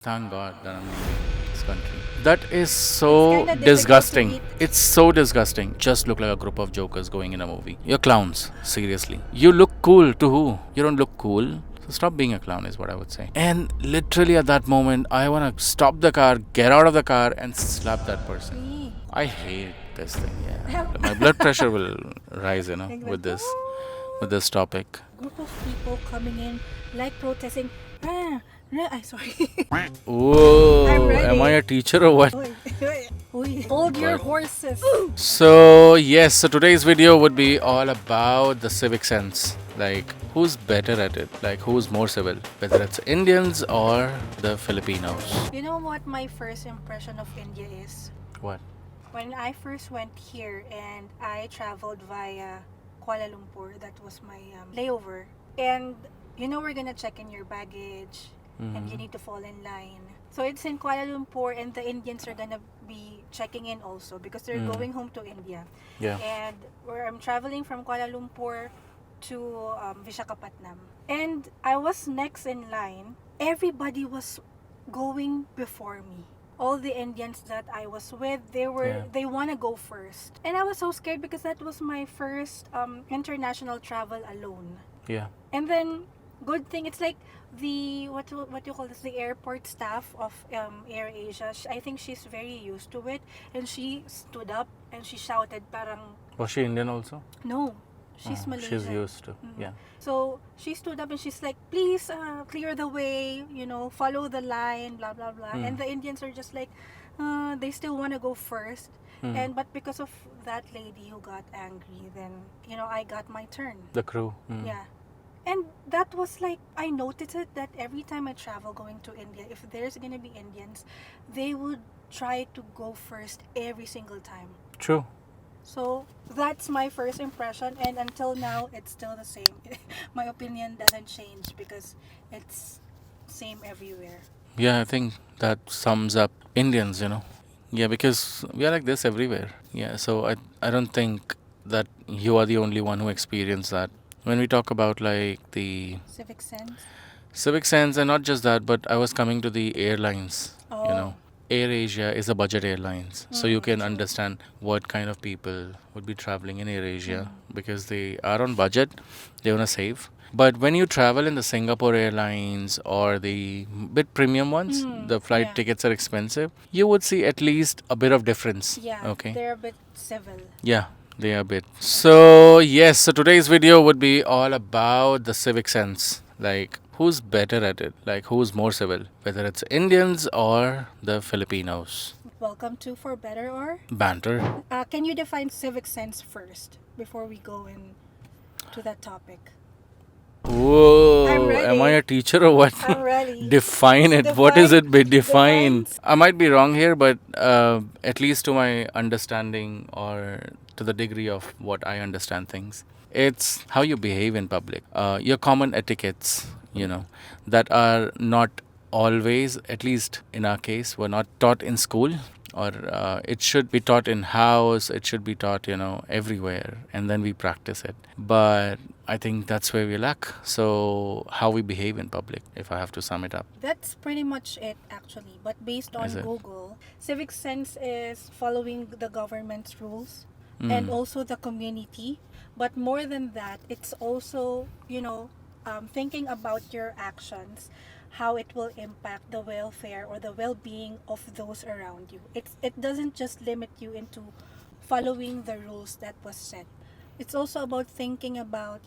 Thank God that I'm leaving this country. That is so kinda difficult to disgusting. eat. It's so disgusting. Just look like a group of jokers going in a movie. You're clowns, seriously. You look cool to who? You don't look cool. So stop being a clown is what I would say. And literally at that moment, I want to stop the car, get out of the car and slap that person. Me. I hate this thing, yeah. My blood pressure will rise, Like with that. this topic. Group of people coming in, like protesting. I'm sorry. Whoa, I'm ready. am I a teacher or what? Hold your horses. So yes, so today's video would be all about the civic sense. Like who's better at it? Like who's more civil? Whether it's Indians or the Filipinos. You know what my first impression of India is? What? When I first went here and I traveled via Kuala Lumpur, that was my layover. And we're gonna check in your baggage and you need to fall in line. So it's in Kuala Lumpur and the Indians are gonna be checking in also because they're going home to India. Yeah. And where I'm traveling from Kuala Lumpur to Visakhapatnam. And I was next in line. Everybody was going before me. All the Indians that I was with, they want to go first. And I was so scared because that was my first international travel alone. Yeah. And then good thing it's like the what you call this, the airport staff of Air Asia. I think she's very used to it, and she stood up and she shouted parang Was she Indian also? no, she's Malaysian. She's used to. Yeah. So she stood up and she's like, please clear the way, follow the line, blah blah blah. And the Indians are just like, they still want to go first. And but because of that lady who got angry, then I got my turn. The crew. Yeah. And that was like, I noticed it that every time I travel going to India, if there's gonna be Indians, they would try to go first every single time. True. So that's my first impression, and until now it's still the same. My opinion doesn't change because it's same everywhere. Yeah, I think that sums up Indians, Yeah, because we are like this everywhere. Yeah, so I don't think that you are the only one who experienced that. When we talk about like the Civic sense. civic sense, and not just that, but I was coming to the airlines, Oh. Air Asia is a budget airlines, so you can True. understand what kind of people would be traveling in Air Asia because they are on budget, they want to save. But when you travel in the Singapore Airlines or the bit premium ones, the flight Yeah. tickets are expensive. You would see at least a bit of difference. Yeah. Okay. They're a bit civil. Yeah, they are a bit. So yes, so today's video would be all about the civic sense. Like who's better at it? Like who's more civil? Whether it's Indians or the Filipinos. Welcome to For Better or. Banter. Can you define civic sense first before we go into that topic? Whoa, I'm ready. am I a teacher or what? I'm ready. Define it. What is it? Define. Define. I might be wrong here, but at least to my understanding or to the degree of what I understand things, it's how you behave in public. Your common etiquettes, that are not always, at least in our case, were not taught in school, or it should be taught in house, it should be taught everywhere, and then we practice it. But I think that's where we lack. So how we behave in public, if I have to sum it up. That's pretty much it, actually. But based on Is it? Google, civic sense is following the government's rules and also the community. But more than that, it's also, thinking about your actions, how it will impact the welfare or the well-being of those around you. It doesn't just limit you into following the rules that was set. It's also about thinking about,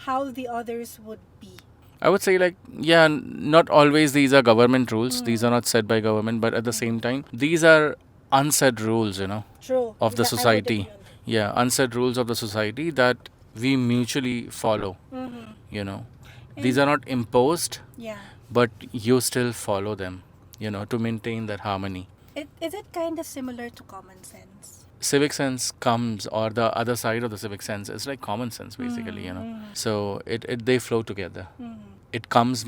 how the others would be. I would say, like, yeah, not always these are government rules. These are not set by government, but at the same time, these are unsaid rules, True. of the I would society. agree on that. Yeah, unsaid rules of the society that we mutually follow. These are not imposed, Yeah. but you still follow them, to maintain that harmony. Is it kind of similar to common sense? Civic sense comes, or the other side of the civic sense is like common sense, basically, So they flow together. It comes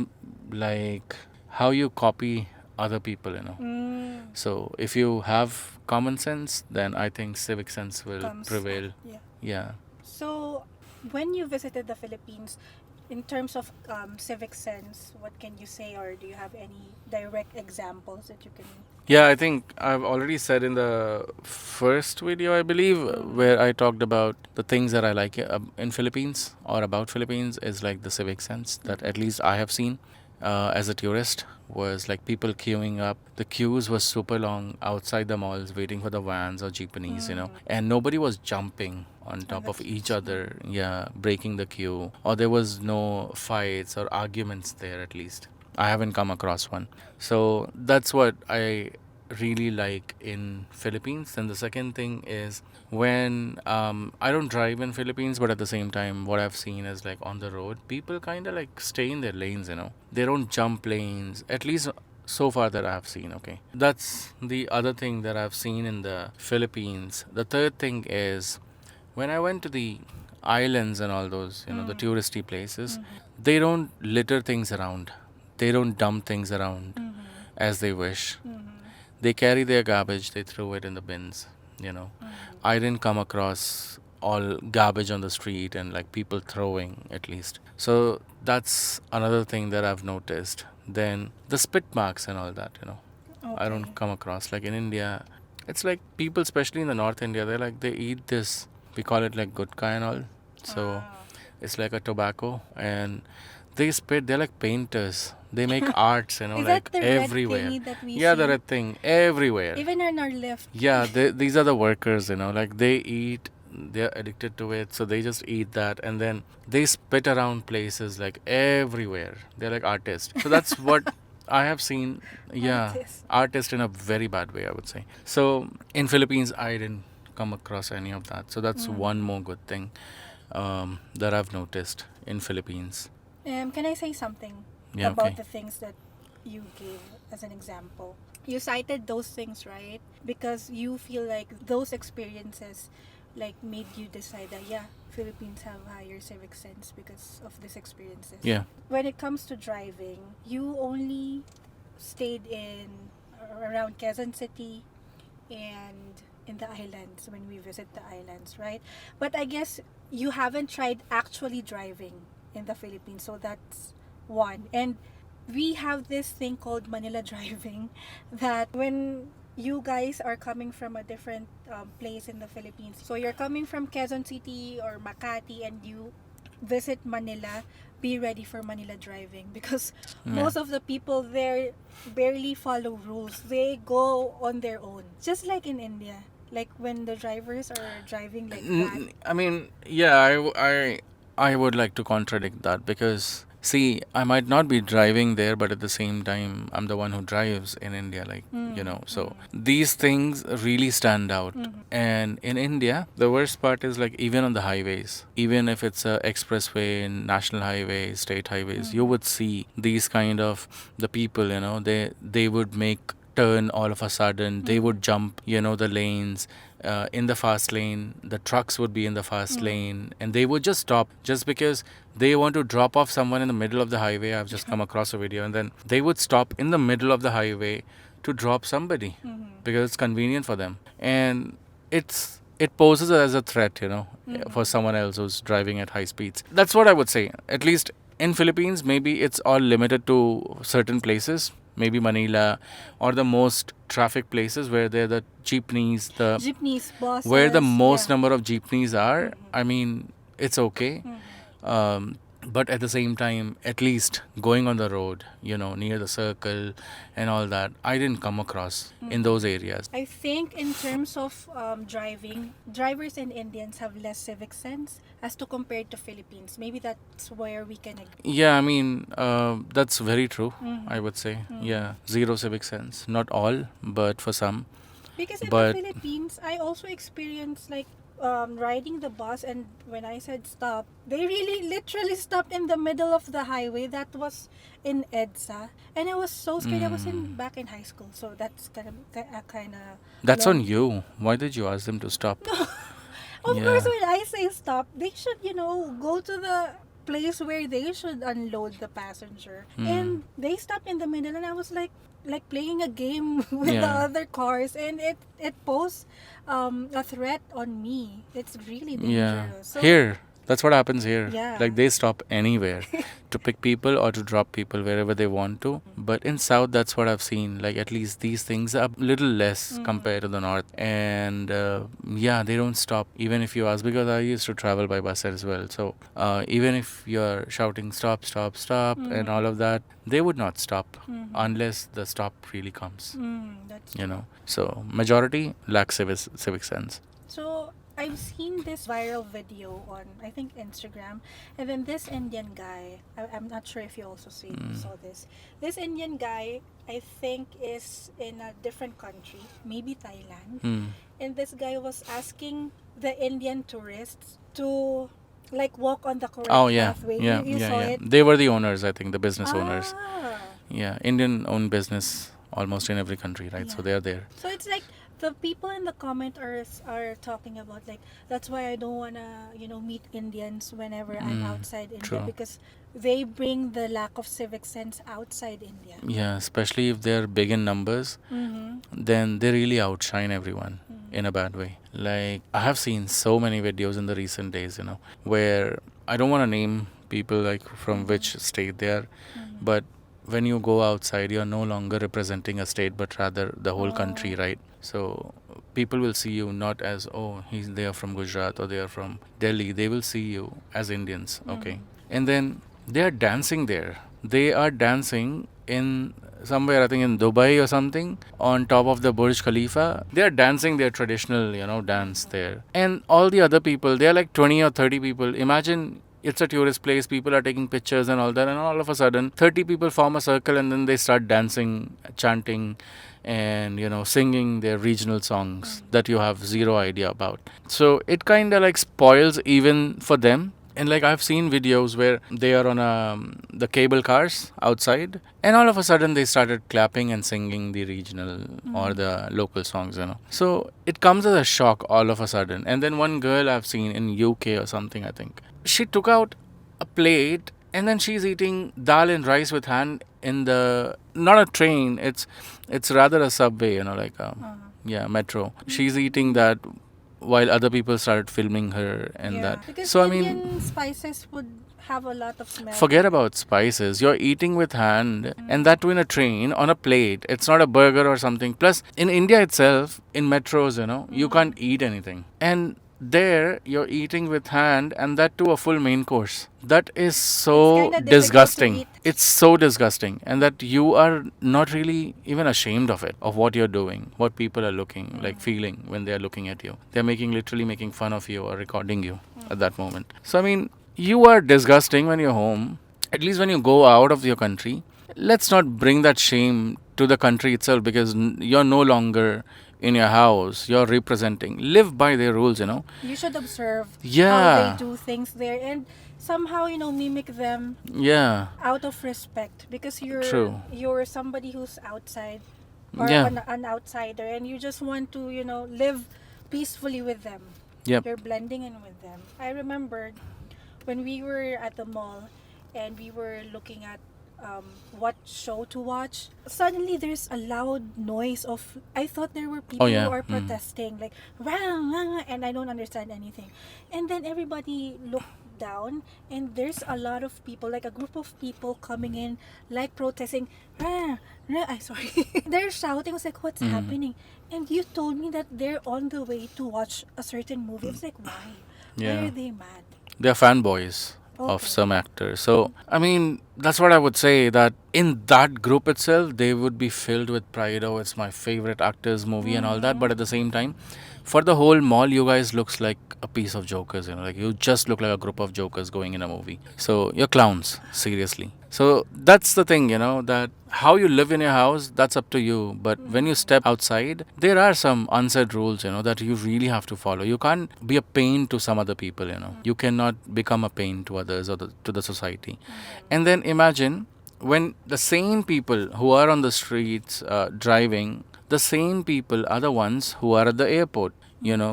like how you copy other people, So if you have common sense, then I think civic sense will Comes. prevail. Yeah. Yeah. So, when you visited the Philippines, in terms of civic sense, what can you say, or do you have any direct examples that you can? Yeah, I think I've already said in the first video, I believe, where I talked about the things that I like in Philippines or about Philippines is like the civic sense that at least I have seen as a tourist was like people queuing up. The queues were super long outside the malls waiting for the vans or jeepneys, and nobody was jumping on top the of each queues, other, yeah, breaking the queue, or there was no fights or arguments there at least. I haven't come across one. So that's what I really like in Philippines. And the second thing is when I don't drive in Philippines, but at the same time, what I've seen is like on the road, people kind of like stay in their lanes. They don't jump lanes. At least so far that I have seen. Okay, that's the other thing that I've seen in the Philippines. The third thing is when I went to the islands and all those, the touristy places, they don't litter things around. They don't dump things around as they wish. They carry their garbage, they throw it in the bins, you know. I didn't come across all garbage on the street and like people throwing at least. So that's another thing that I've noticed. Then the spit marks and all that, I Okay. don't come across. Like in India, it's like people, especially in the North India, they're like, they eat this, we call it like gutka and all. So it's like a tobacco and they spit, they're like painters. They make arts, Is like that the red everywhere. thingy that we Yeah, the see? red thing, everywhere. Even on our lift. Yeah, these are the workers, like they eat, they're addicted to it, so they just eat that and then they spit around places like everywhere. They're like artists. So that's what I have seen. Yeah, Artists. artist in a very bad way, I would say. So in Philippines, I didn't come across any of that. So that's one more good thing that I've noticed in Philippines. Can I say something Yeah, about okay. the things that you gave as an example? You cited those things, right? Because you feel like those experiences like made you decide that yeah, Philippines have higher civic sense because of these experiences. Yeah. When it comes to driving, you only stayed in around Quezon City and in the islands when we visit the islands, right? But I guess you haven't tried actually driving in the Philippines, so that's one. And we have this thing called Manila driving that when you guys are coming from a different place in the Philippines, so you're coming from Quezon City or Makati and you visit Manila, be ready for Manila driving because most of the people there barely follow rules. They go on their own. Just like in India. Like when the drivers are driving like that. I mean, yeah, I would like to contradict that because, see, I might not be driving there, but at the same time, I'm the one who drives in India, like, so these things really stand out. And in India, the worst part is like, even on the highways, even if it's a expressway, national highway, state highways, you would see these kind of the people, they would make turn all of a sudden. They would jump, the lanes. In the fast lane, the trucks would be in the fast lane, and they would just stop just because they want to drop off someone in the middle of the highway. I've just come across a video, and then they would stop in the middle of the highway to drop somebody because it's convenient for them, and it poses as a threat, for someone else who's driving at high speeds. That's what I would say. At least in Philippines, maybe it's all limited to certain places, maybe Manila, or the most traffic places where there are the jeepneys, Jeepneys, buses. where the most yeah. number of jeepneys are. I mean, it's okay. But at the same time, at least going on the road, near the circle and all that, I didn't come across in those areas. I think in terms of driving, drivers and Indians have less civic sense as to compared to Philippines. Maybe that's where we can agree. Yeah, I mean, that's very true, I would say. Yeah, zero civic sense. Not all, but for some. Because in But the Philippines, I also experienced like riding the bus, and when I said stop, they really literally stopped in the middle of the highway. That was in EDSA, and I was so scared. I was back in high school, so that's kind of that's on you. Why did you ask them to stop? Of Yeah. course, when I say stop, they should, go to the place where they should unload the passenger. And they stopped in the middle, and I was like playing a game with the Yeah. other cars, and it posed a threat on me. It's really Yeah. dangerous. So, Here, That's what happens here. Yeah. Like they stop anywhere to pick people or to drop people wherever they want to. But in South, that's what I've seen. Like at least these things are a little less compared to the North. And yeah, they don't stop even if you ask, because I used to travel by bus as well. So even if you're shouting stop, stop, stop, and all of that, they would not stop unless the stop really comes. That's You know. So majority lack civic sense. So I've seen this viral video on, I think, Instagram, and then this Indian guy, I'm not sure if you also saw this. This Indian guy, I think, is in a different country, maybe Thailand, and this guy was asking the Indian tourists to like walk on the correct Oh yeah, pathway. yeah, You yeah, saw yeah. it? They were the owners, I think, the business owners. Ah. Yeah, Indian owned business almost in every country, right? So Yeah. they're there. So it's like the people in the comment are talking about like that's why I don't wanna meet Indians whenever I'm outside India true. because they bring the lack of civic sense outside India. Yeah, especially if they're big in numbers, then they really outshine everyone in a bad way. Like, I have seen so many videos in the recent days, where I don't want to name people like from which state they are, but when you go outside, you're no longer representing a state, but rather the whole country, right? So people will see you not as, oh, they are from Gujarat or they are from Delhi. They will see you as Indians, okay? And then they are dancing there. They are dancing in somewhere, I think in Dubai or something, on top of the Burj Khalifa. They are dancing their traditional, dance there. And all the other people, they are like 20 or 30 people. Imagine it's a tourist place, people are taking pictures and all that, and all of a sudden 30 people form a circle and then they start dancing, chanting, and singing their regional songs that you have zero idea about. So it kind of like spoils even for them. And like I've seen videos where they are on the cable cars outside, and all of a sudden they started clapping and singing the regional or the local songs. So it comes as a shock all of a sudden. And then one girl I've seen in UK or something, I think, she took out a plate and then she's eating dal and rice with hand in the, not a train, it's rather a subway, like yeah, metro. She's eating that while other people started filming her and that. Because So Indian spices would have a lot of smell. forget about spices. You're eating with hand, and that too in a train on a plate. It's not a burger or something. Plus, in India itself, in metros, you can't eat anything. And there, you're eating with hand, and that too a full main course. That is so kinda difficult to disgusting. eat. It's so disgusting, and that you are not really even ashamed of it, of what you're doing, what people are looking like, feeling when they are looking at you. They're literally making fun of you or recording you at that moment. So I mean, you are disgusting when you're home. At least when you go out of your country, let's not bring that shame to the country itself, because you're no longer in your house. You're representing. Live by their rules. You should observe Yeah. how they do things there and somehow mimic them Yeah. out of respect because True. you're somebody who's outside or Yeah. an outsider and you just want to live peacefully with them. Yep. You're blending in with them. I remember when we were at the mall and we were looking at what show to watch, suddenly there's a loud noise of, I thought there were people yeah. who are protesting like rah, rah, and I don't understand anything, and then everybody looked down and there's a lot of people, like a group of people coming in like protesting, rah, rah, I sorry they're shouting. I was like, what's happening? And you told me that they're on the way to watch a certain movie. I was like, why Yeah. are they mad? They're fanboys of Okay. some actors. So, I mean, that's what I would say, that in that group itself, they would be filled with pride. Oh, it's my favorite actor's movie and all that. But at the same time, for the whole mall, you guys looks like a piece of jokers. Like you just look like a group of jokers going in a movie. So you're clowns, seriously. So that's the thing, that how you live in your house, that's up to you. But when you step outside, there are some unsaid rules, that you really have to follow. You can't be a pain to some other people. You cannot become a pain to others or to the society. And then imagine when the same people who are on the streets driving, the same people are the ones who are at the airport,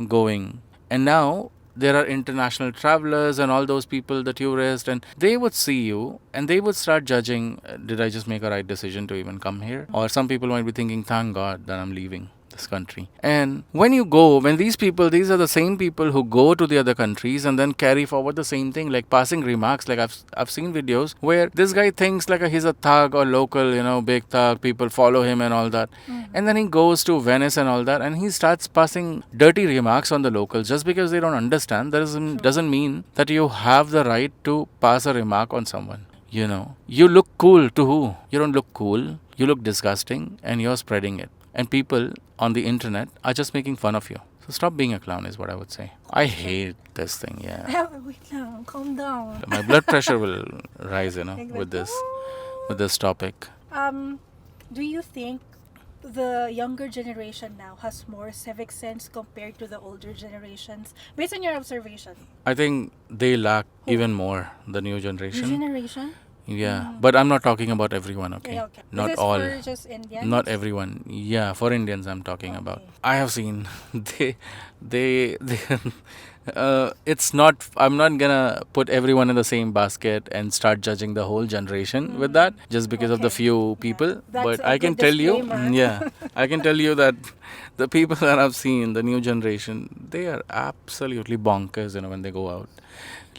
going. And now there are international travelers and all those people, the tourists, and they would see you and they would start judging, did I just make a right decision to even come here? Or some people might be thinking, thank God that I'm leaving this country. And when these are the same people who go to the other countries and then carry forward the same thing, like passing remarks. Like I've seen videos where this guy thinks like he's a thug or local, big thug. People follow him and all that. And then he goes to Venice and all that, and he starts passing dirty remarks on the locals just because they don't understand. That doesn't mean that you have the right to pass a remark on someone. You look cool to who? You don't look cool. You look disgusting, and you're spreading it. And people on the internet are just making fun of you. So stop being a clown is what I would say. I hate this thing, yeah. Wait lang, calm down. My blood pressure will rise, Like with that. this topic. Do you think the younger generation now has more civic sense compared to the older generations, based on your observation? I think they lack even more, the new generation. New generation? Yeah, but I'm not talking about everyone, okay? Yeah, okay. Not Is this all. for just Indians? Not everyone. Yeah, for Indians I'm talking about. Okay. I have seen they it's not I'm not gonna put everyone in the same basket and start judging the whole generation with that just because of the Okay. few people. That's But a I can good tell you, disclaimer. yeah, I can tell you that the people that I've seen, the new generation, they are absolutely bonkers, when they go out.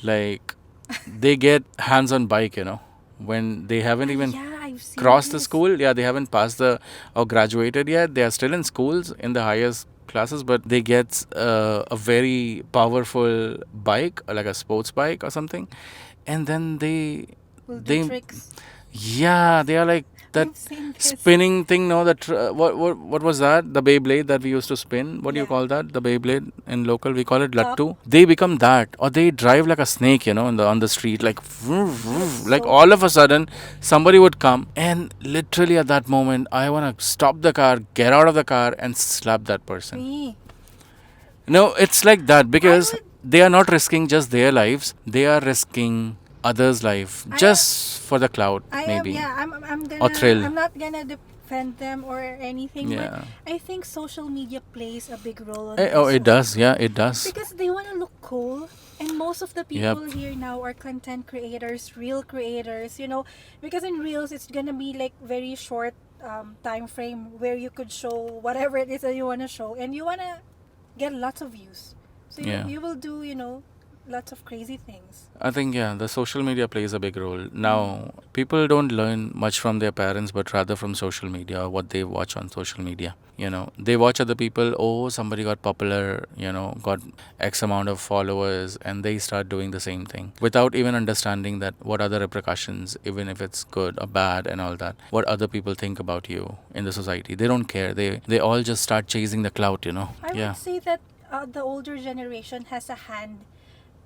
Like they get hands on bike, when they haven't even Yeah, I've seen crossed the this. school. Yeah, they haven't passed or graduated yet. They are still in schools in the highest classes, but they get a very powerful bike, like a sports bike or something, and then Will do they tricks. yeah, they are like that I've seen this. spinning thing. No, that what was that? The Beyblade that we used to spin. What do you Yeah. call that? The Beyblade in local we call it Top. lattu. They become that, or they drive like a snake, on the street, like like so- all of a sudden somebody would come, and literally at that moment I wanna stop the car, get out of the car, and slap that person. Me. No, it's like that because would- they are not risking just their lives; they are risking others' life just for the clout, maybe. I'm Or thrill. I'm not gonna defend them or anything, Yeah. but I think social media plays a big role on Oh, this. it does. Yeah, it does. Because they want to look cool, and most of the Yep. people here now are content creators, real creators, because in reels it's gonna be like very short time frame where you could show whatever it is that you want to show, and you want to get lots of views, so Yeah. you will do lots of crazy things. I think, yeah, the social media plays a big role. Now, people don't learn much from their parents, but rather from social media or what they watch on social media. They watch other people, oh, somebody got popular, got X amount of followers, and they start doing the same thing without even understanding that what are the repercussions, even if it's good or bad and all that. What other people think about you in the society. They don't care. They all just start chasing the clout, I Yeah. would say that the older generation has a hand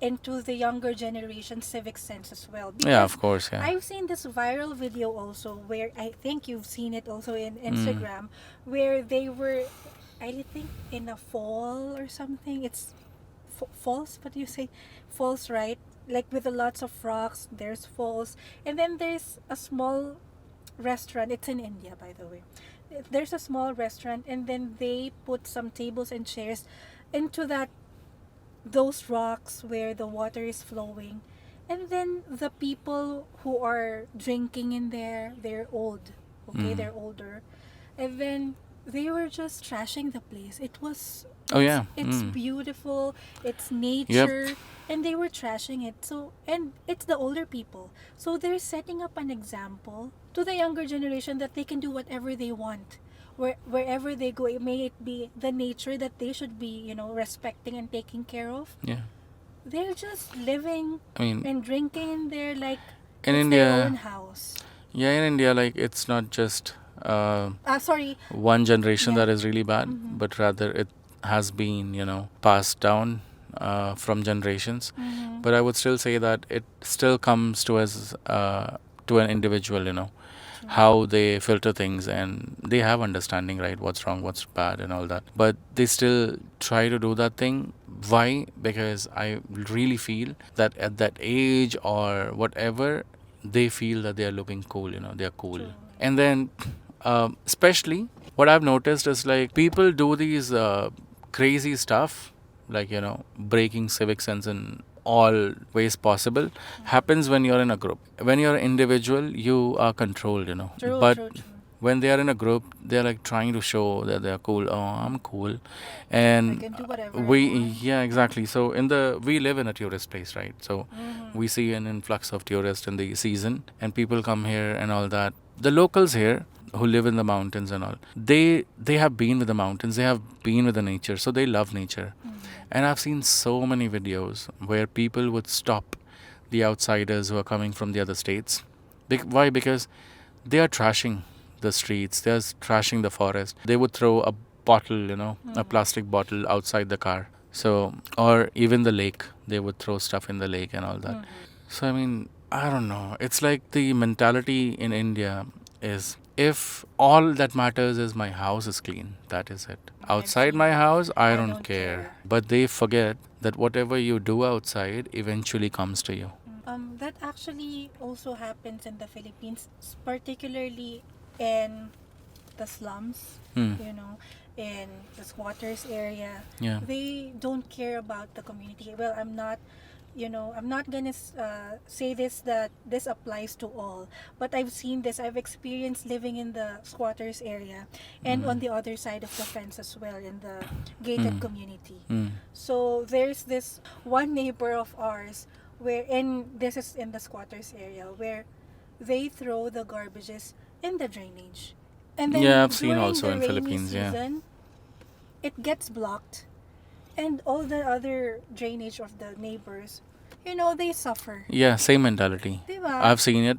into the younger generation civic sense as well. Yeah, Because of course, yeah. I've seen this viral video also where I think you've seen it also in Instagram, where they were, I think, in a fall or something. It's falls. What do you say? Falls, right? Like with lots of rocks. There's falls, and then there's a small restaurant. It's in India, by the way. There's a small restaurant, and then they put some tables and chairs into those rocks where the water is flowing, and then the people who are drinking in there, they're old, okay, they're older, and then they were just trashing the place. Oh, yeah. It's beautiful, it's nature, and they were trashing it. So, and it's the older people, so they're setting up an example to the younger generation that they can do whatever they want wherever they go. It may it be the nature that they should be respecting and taking care of. Yeah. They're just living I mean, and drinking in there like in it's their India, own house. yeah, in India, like it's not just Sorry. one generation Yeah. that is really bad, but rather it has been, passed down from generations. But I would still say that it still comes to an individual, how they filter things, and they have understanding, right? What's wrong, what's bad, and all that. But they still try to do that thing. Why? Because I really feel that at that age or whatever, they feel that they are looking cool, they are cool. True. And then, especially, what I've noticed is like people do these crazy stuff, like, breaking civic sense in all ways possible, happens when you're in a group. When you're an individual, you are controlled, True, but true, true. when they are in a group, they're like trying to show that they're cool. Oh, I'm cool, I and can do whatever I we want. yeah, exactly. So we live in a tourist place, right? So Mm-hmm. we see an influx of tourists in the season, and people come here and all that. The locals here who live in the mountains and all, they have been with the mountains, they have been with the nature, so they love nature. And I've seen so many videos where people would stop the outsiders who are coming from the other states. Why? Because they are trashing the streets, they are trashing the forest. They would throw a bottle, a plastic bottle outside the car. So, or even the lake, they would throw stuff in the lake and all that. So, I mean, I don't know. It's like the mentality in India is, if all that matters is my house is clean, that is it. I've Outside seen my that. house, I I don't don't care. care. But they forget that whatever you do outside eventually comes to you. That actually also happens in the Philippines, particularly in the slums, Hmm. in the squatters area. Yeah. They don't care about the community. Well, I'm not gonna say this that this applies to all, but I've seen this. I've experienced living in the squatters area, and on the other side of the fence as well, in the gated community. So there's this one neighbor of ours this is in the squatters area, where they throw the garbages in the drainage, and then Yeah, I've seen during also the in rainy Philippines, yeah. season, it gets blocked, and all the other drainage of the neighbors, they suffer. Yeah, same mentality. Diba? I've seen it.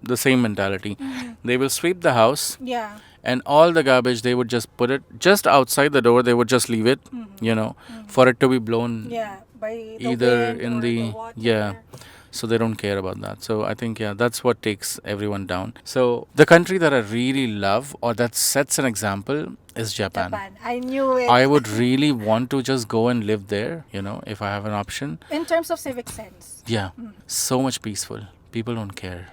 The same mentality. They will sweep the house, Yeah. and all the garbage they would just put it just outside the door. They would just leave it, for it to be blown Yeah. By the either wind in or the the water. yeah. So they don't care about that. So I think, yeah, that's what takes everyone down. So the country that I really love, or that sets an example, is Japan. Japan. I knew it. I would really want to just go and live there, if I have an option. In terms of civic sense. Yeah, so much peaceful. People don't care.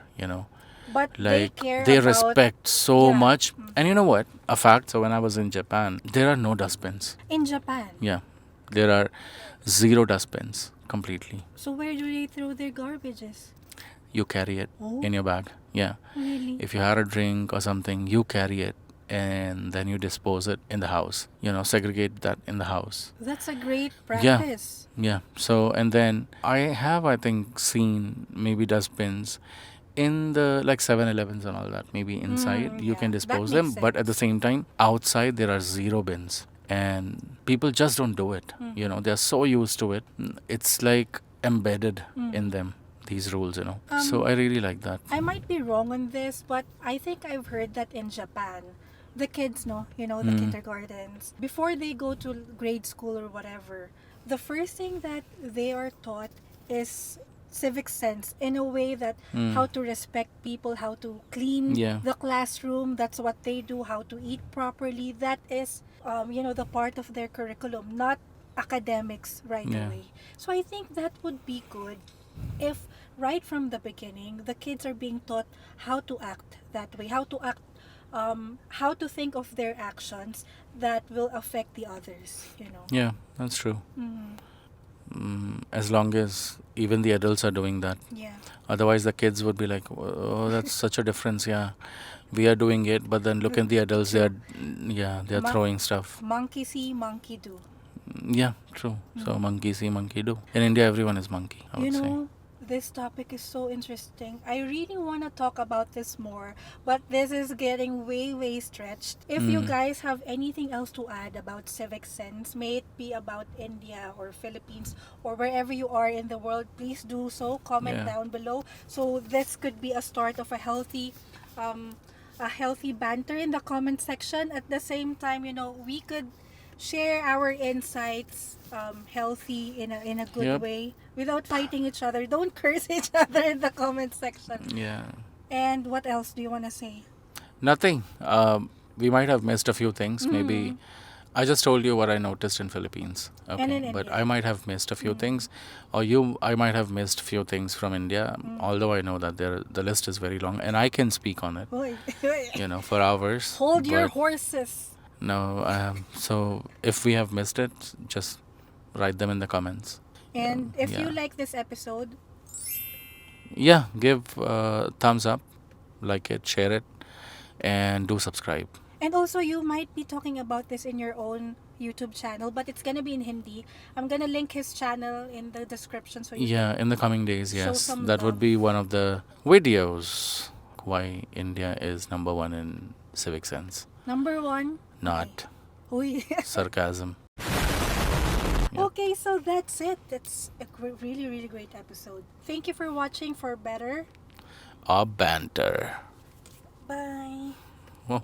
But Like, they care they about, respect so yeah. much. And you know what? A fact, so when I was in Japan, there are no dustbins. In Japan. Yeah, there are zero dustbins completely. So where do they throw their garbages? You carry it Oh. in your bag. Yeah. Really? If you had a drink or something, you carry it and then you dispose it in the house. Segregate that in the house. That's a great Yeah. practice. Yeah. So, and then I think, seen maybe dustbins in the like 7-Elevens and all that. Maybe inside you yeah, can that dispose makes them, but at the sense. same time, outside there are zero bins. And people just don't do it. They're so used to it. It's like embedded in them, these rules. So I really like that. I might be wrong on this, but I think I've heard that in Japan, the kids, the kindergartens, before they go to grade school or whatever, the first thing that they are taught is civic sense, in a way that how to respect people, how to clean Yeah. the classroom. That's what they do. How to eat properly. That is, the part of their curriculum, not academics right Yeah. away. So I think that would be good if right from the beginning the kids are being taught how to act that way, how to act, how to think of their actions that will affect the others. Yeah, that's true. As long as even the adults are doing that. Yeah. Otherwise, the kids would be like, oh, that's such a difference. Yeah, we are doing it, but then look at the adults. They're Mon- throwing stuff. Monkey see, monkey do. Yeah, true. So monkey see, monkey do. In India, everyone is monkey, I would say. This topic is so interesting. I really want to talk about this more, but this is getting way, way stretched. If you guys have anything else to add about civic sense, may it be about India or Philippines or wherever you are in the world, please do so. Comment Yeah. down below. So this could be a start of a healthy banter in the comment section. At the same time, we could share our insights, healthy, in a good Yep. way, without fighting each other. Don't curse each other in the comment section. Yeah. And what else do you want to say? Nothing. We might have missed a few things. Maybe I just told you what I noticed in Philippines. Okay. And in But India. I might have missed a few things, or I might have missed few things from India. Although I know that the list is very long, and I can speak on it, Oy. for hours. Hold your but horses. No. So if we have missed it, just write them in the comments. And if you yeah. like this episode, Yeah, give thumbs up, like it, share it, and do subscribe. And also, you might be talking about this in your own YouTube channel, but it's gonna be in Hindi. I'm gonna link his channel in the description so you Yeah, can in the coming days, show yes. some That would love. be one of the videos why India is number one in civic sense, Number one. not Okay. sarcasm. Yeah. Okay, so that's it. That's a really, really great episode. Thank you for watching for Better. Or banter. Bye. Well,